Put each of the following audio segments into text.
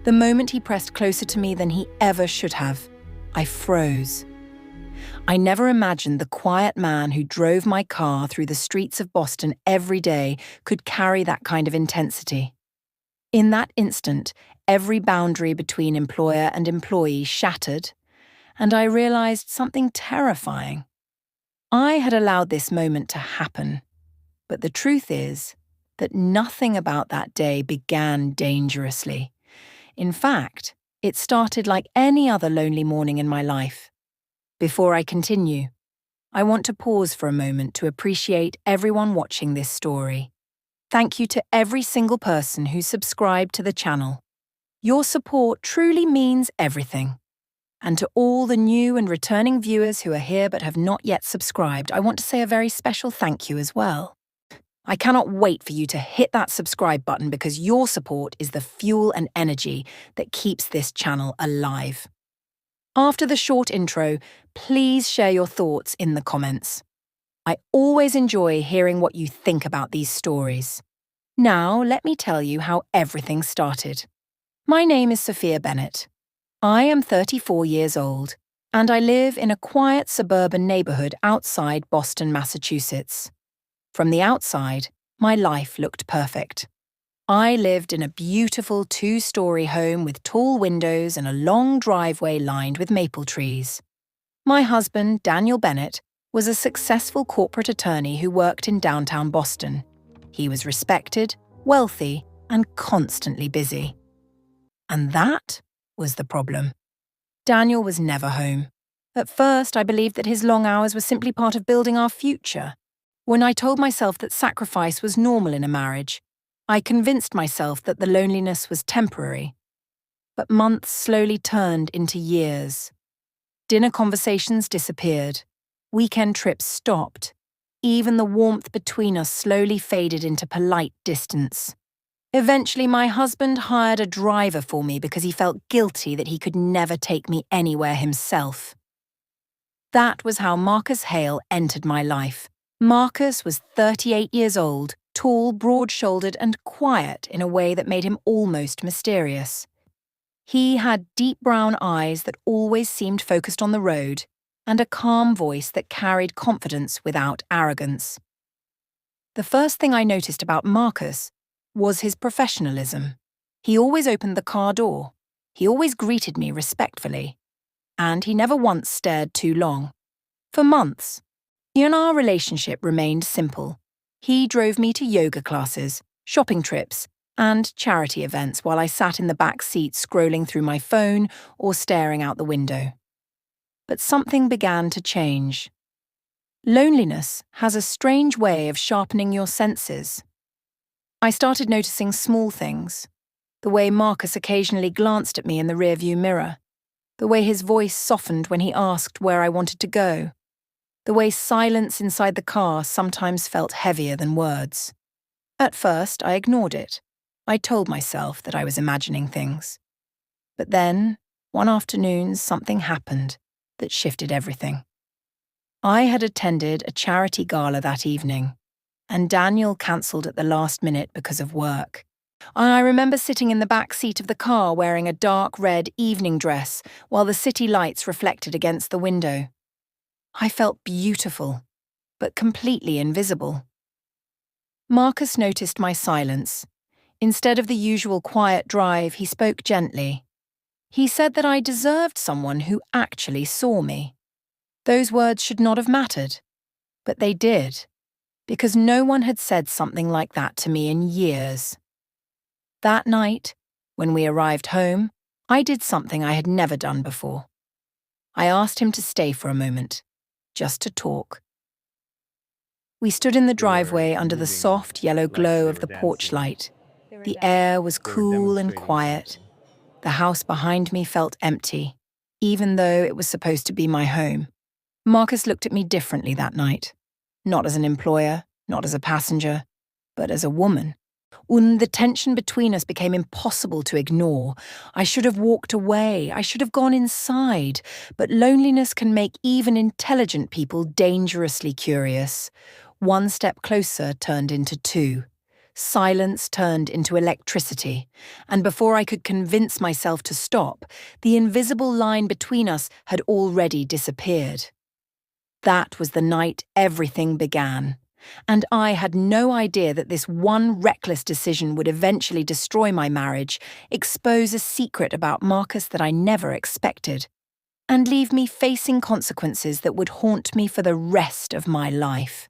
The moment he pressed closer to me than he ever should have, I froze. I never imagined the quiet man who drove my car through the streets of Boston every day could carry that kind of intensity. In that instant, every boundary between employer and employee shattered, and I realized something terrifying. I had allowed this moment to happen, but the truth is that nothing about that day began dangerously. In fact, it started like any other lonely morning in my life. Before I continue, I want to pause for a moment to appreciate everyone watching this story. Thank you to every single person who subscribed to the channel. Your support truly means everything. And to all the new and returning viewers who are here but have not yet subscribed, I want to say a very special thank you as well. I cannot wait for you to hit that subscribe button because your support is the fuel and energy that keeps this channel alive. After the short intro, please share your thoughts in the comments. I always enjoy hearing what you think about these stories. Now, let me tell you how everything started. My name is Sophia Bennett. I am 34 years old, and I live in a quiet suburban neighborhood outside Boston, Massachusetts. From the outside, my life looked perfect. I lived in a beautiful 2-story home with tall windows and a long driveway lined with maple trees. My husband, Daniel Bennett, was a successful corporate attorney who worked in downtown Boston. He was respected, wealthy, and constantly busy. And that was the problem. Daniel was never home. At first, I believed that his long hours were simply part of building our future. When I told myself that sacrifice was normal in a marriage, I convinced myself that the loneliness was temporary. But months slowly turned into years. Dinner conversations disappeared. Weekend trips stopped. Even the warmth between us slowly faded into polite distance. Eventually, my husband hired a driver for me because he felt guilty that he could never take me anywhere himself. That was how Marcus Hale entered my life. Marcus was 38 years old, tall, broad-shouldered, and quiet in a way that made him almost mysterious. He had deep brown eyes that always seemed focused on the road, and a calm voice that carried confidence without arrogance. The first thing I noticed about Marcus was his professionalism. He always opened the car door. He always greeted me respectfully. And he never once stared too long. For months, our relationship remained simple. He drove me to yoga classes, shopping trips, and charity events while I sat in the back seat scrolling through my phone or staring out the window. But something began to change. Loneliness has a strange way of sharpening your senses. I started noticing small things. The way Marcus occasionally glanced at me in the rearview mirror. The way his voice softened when he asked where I wanted to go. The way silence inside the car sometimes felt heavier than words. At first, I ignored it. I told myself that I was imagining things. But then, one afternoon, something happened that shifted everything. I had attended a charity gala that evening, and Daniel cancelled at the last minute because of work. I remember sitting in the back seat of the car wearing a dark red evening dress while the city lights reflected against the window. I felt beautiful, but completely invisible. Marcus noticed my silence. Instead of the usual quiet drive, he spoke gently. He said that I deserved someone who actually saw me. Those words should not have mattered, but they did, because no one had said something like that to me in years. That night, when we arrived home, I did something I had never done before. I asked him to stay for a moment, just to talk. We stood in the driveway under the soft yellow glow of the porch light. The air was cool and quiet. The house behind me felt empty, even though it was supposed to be my home. Marcus looked at me differently that night. Not as an employer, not as a passenger, but as a woman. When the tension between us became impossible to ignore, I should have walked away, I should have gone inside, but loneliness can make even intelligent people dangerously curious. One step closer turned into two. silence turned into electricity, and before I could convince myself to stop, the invisible line between us had already disappeared. That was the night everything began, and I had no idea that this one reckless decision would eventually destroy my marriage, expose a secret about Marcus that I never expected, and leave me facing consequences that would haunt me for the rest of my life.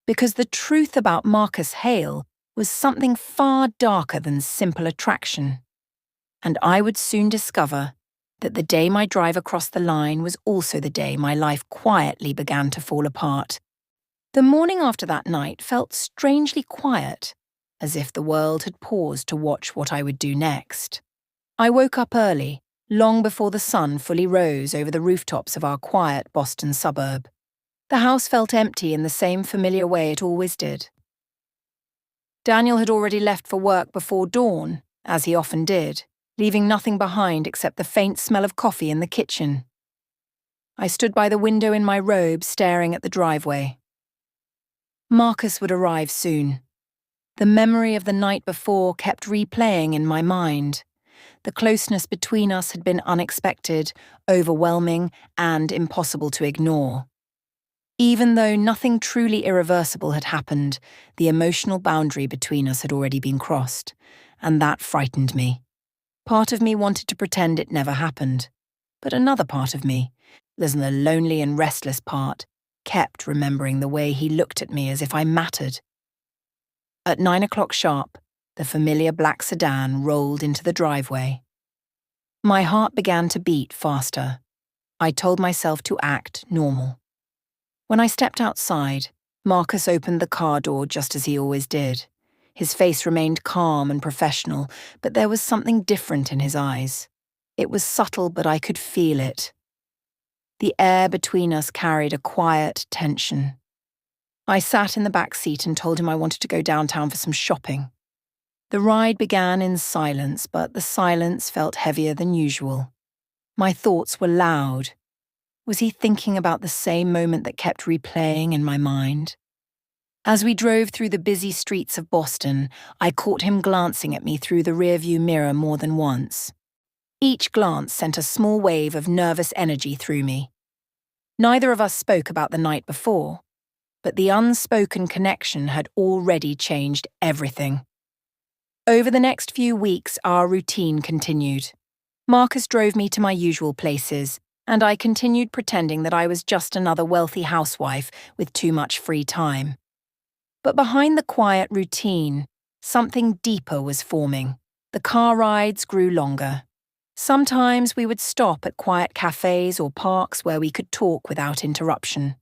Because the truth about Marcus Hale was something far darker than simple attraction, and I would soon discover that the day my drive across the line was also the day my life quietly began to fall apart. The morning after that night felt strangely quiet, as if the world had paused to watch what I would do next. I woke up early, long before the sun fully rose over the rooftops of our quiet Boston suburb. The house felt empty in the same familiar way it always did. Daniel had already left for work before dawn, as he often did, leaving nothing behind except the faint smell of coffee in the kitchen. I stood by the window in my robe, staring at the driveway. Marcus would arrive soon. The memory of the night before kept replaying in my mind. The closeness between us had been unexpected, overwhelming, and impossible to ignore. Even though nothing truly irreversible had happened, the emotional boundary between us had already been crossed, and that frightened me. Part of me wanted to pretend it never happened, but another part of me, the lonely and restless part, kept remembering the way he looked at me as if I mattered. At 9 o'clock sharp, the familiar black sedan rolled into the driveway. My heart began to beat faster. I told myself to act normal. When I stepped outside, Marcus opened the car door just as he always did. His face remained calm and professional, but there was something different in his eyes. It was subtle, but I could feel it. The air between us carried a quiet tension. I sat in the back seat and told him I wanted to go downtown for some shopping. The ride began in silence, but the silence felt heavier than usual. My thoughts were loud. Was he thinking about the same moment that kept replaying in my mind? As we drove through the busy streets of Boston, I caught him glancing at me through the rearview mirror more than once. Each glance sent a small wave of nervous energy through me. Neither of us spoke about the night before, but the unspoken connection had already changed everything. Over the next few weeks, our routine continued. Marcus drove me to my usual places, and I continued pretending that I was just another wealthy housewife with too much free time. But behind the quiet routine, something deeper was forming. The car rides grew longer. Sometimes we would stop at quiet cafes or parks where we could talk without interruption.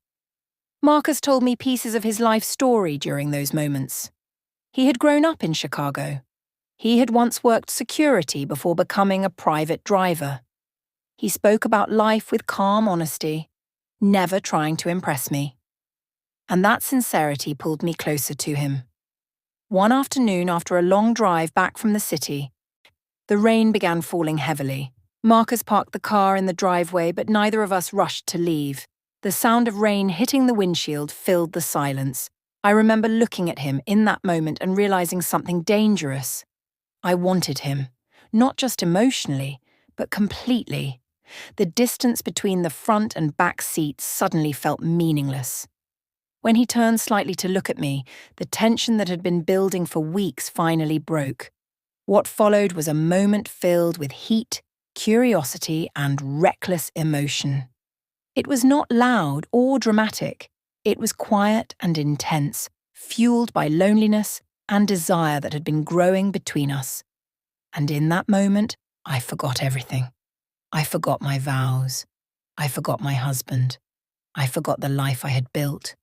Marcus told me pieces of his life story during those moments. He had grown up in Chicago. He had once worked security before becoming a private driver. He spoke about life with calm honesty, never trying to impress me. And that sincerity pulled me closer to him. One afternoon, after a long drive back from the city, the rain began falling heavily. Marcus parked the car in the driveway, but neither of us rushed to leave. The sound of rain hitting the windshield filled the silence. I remember looking at him in that moment and realizing something dangerous. I wanted him, not just emotionally, but completely. The distance between the front and back seats suddenly felt meaningless. When he turned slightly to look at me, the tension that had been building for weeks finally broke. What followed was a moment filled with heat, curiosity, and reckless emotion. It was not loud or dramatic. It was quiet and intense, fueled by loneliness and desire that had been growing between us. And in that moment, I forgot everything. I forgot my vows. I forgot my husband. I forgot the life I had built.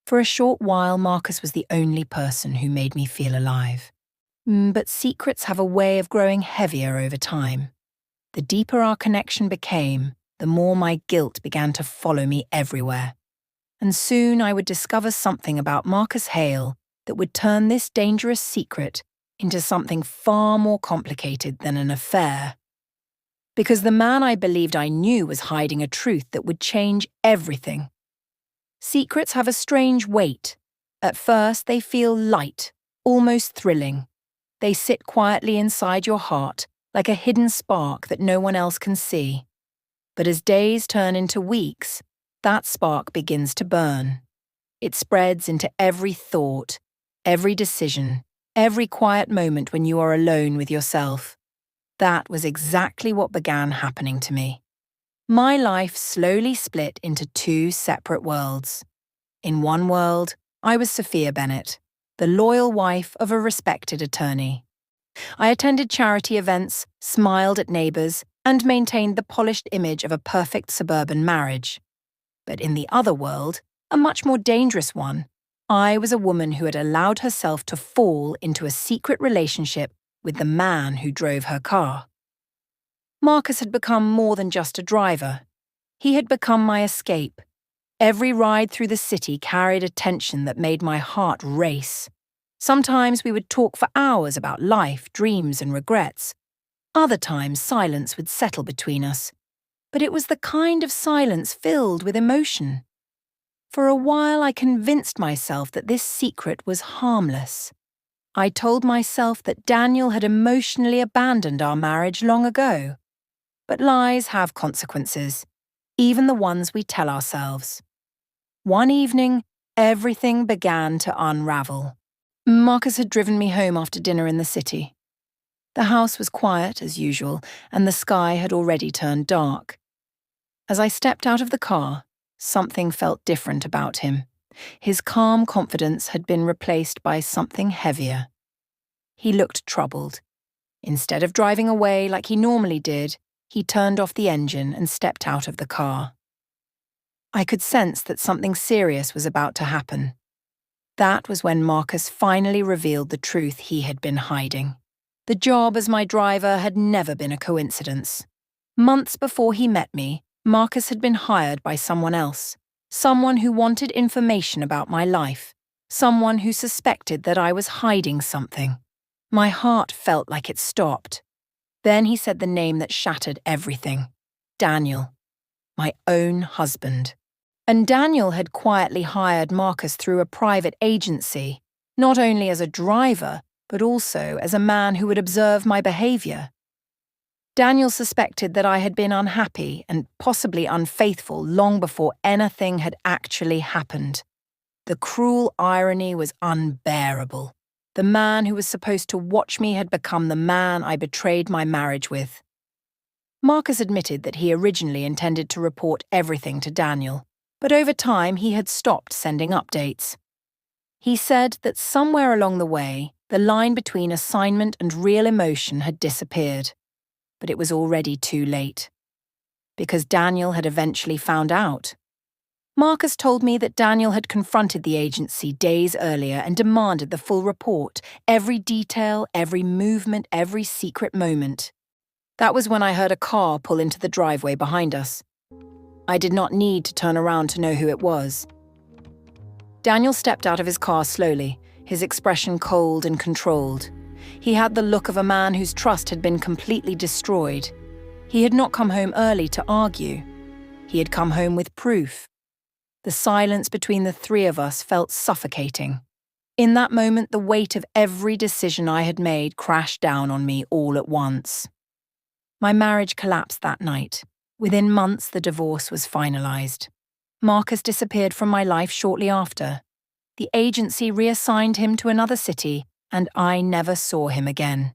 For a short while, Marcus was the only person who made me feel alive. But secrets have a way of growing heavier over time. The deeper our connection became, the more my guilt began to follow me everywhere. And soon I would discover something about Marcus Hale that would turn this dangerous secret into something far more complicated than an affair. Because the man I believed I knew was hiding a truth that would change everything. Secrets have a strange weight. At first, they feel light, almost thrilling. They sit quietly inside your heart, like a hidden spark that no one else can see. But as days turn into weeks, that spark begins to burn. It spreads into every thought, every decision, every quiet moment when you are alone with yourself. That was exactly what began happening to me. My life slowly split into two separate worlds. In one world, I was Sophia Bennett, the loyal wife of a respected attorney. I attended charity events, smiled at neighbours, and maintained the polished image of a perfect suburban marriage. But in the other world, a much more dangerous one, I was a woman who had allowed herself to fall into a secret relationship with the man who drove her car. Marcus had become more than just a driver. He had become my escape. Every ride through the city carried a tension that made my heart race. Sometimes we would talk for hours about life, dreams, and regrets. Other times silence would settle between us. But it was the kind of silence filled with emotion. For a while I convinced myself that this secret was harmless. I told myself that Daniel had emotionally abandoned our marriage long ago. But lies have consequences, even the ones we tell ourselves. One evening, everything began to unravel. Marcus had driven me home after dinner in the city. The house was quiet as usual, and the sky had already turned dark. As I stepped out of the car, something felt different about him. His calm confidence had been replaced by something heavier. He looked troubled. Instead of driving away like he normally did, he turned off the engine and stepped out of the car. I could sense that something serious was about to happen. That was when Marcus finally revealed the truth he had been hiding. The job as my driver had never been a coincidence. Months before he met me, Marcus had been hired by someone else, someone who wanted information about my life, someone who suspected that I was hiding something. My heart felt like it stopped. Then he said the name that shattered everything: Daniel, my own husband. And Daniel had quietly hired Marcus through a private agency, not only as a driver, but also as a man who would observe my behaviour. Daniel suspected that I had been unhappy and possibly unfaithful long before anything had actually happened. The cruel irony was unbearable. The man who was supposed to watch me had become the man I betrayed my marriage with. Marcus admitted that he originally intended to report everything to Daniel, but over time he had stopped sending updates. He said that somewhere along the way, the line between assignment and real emotion had disappeared. But it was already too late. Because Daniel had eventually found out. Marcus told me that Daniel had confronted the agency days earlier and demanded the full report, every detail, every movement, every secret moment. That was when I heard a car pull into the driveway behind us. I did not need to turn around to know who it was. Daniel stepped out of his car slowly, his expression cold and controlled. He had the look of a man whose trust had been completely destroyed. He had not come home early to argue. He had come home with proof. The silence between the three of us felt suffocating. In that moment, the weight of every decision I had made crashed down on me all at once. My marriage collapsed that night. Within months, the divorce was finalized. Marcus disappeared from my life shortly after. The agency reassigned him to another city, and I never saw him again.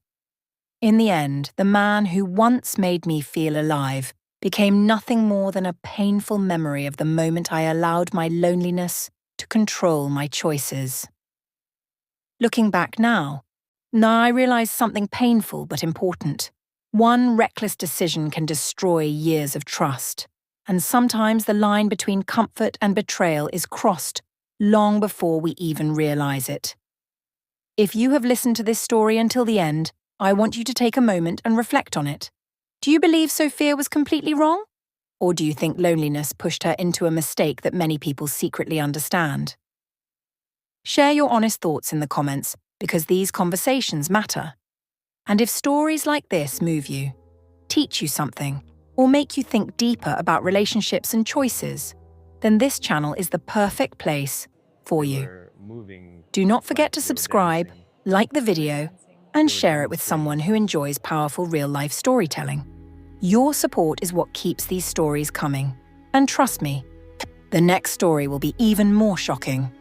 In the end, the man who once made me feel alive became nothing more than a painful memory of the moment I allowed my loneliness to control my choices. Looking back now I realize something painful but important. One reckless decision can destroy years of trust, and sometimes the line between comfort and betrayal is crossed long before we even realize it. If you have listened to this story until the end, I want you to take a moment and reflect on it. Do you believe Sophia was completely wrong? Or do you think loneliness pushed her into a mistake that many people secretly understand? Share your honest thoughts in the comments, because these conversations matter. And if stories like this move you, teach you something, or make you think deeper about relationships and choices, then this channel is the perfect place for you. Do not forget to subscribe, like the video, and share it with someone who enjoys powerful real-life storytelling. Your support is what keeps these stories coming. And trust me, the next story will be even more shocking.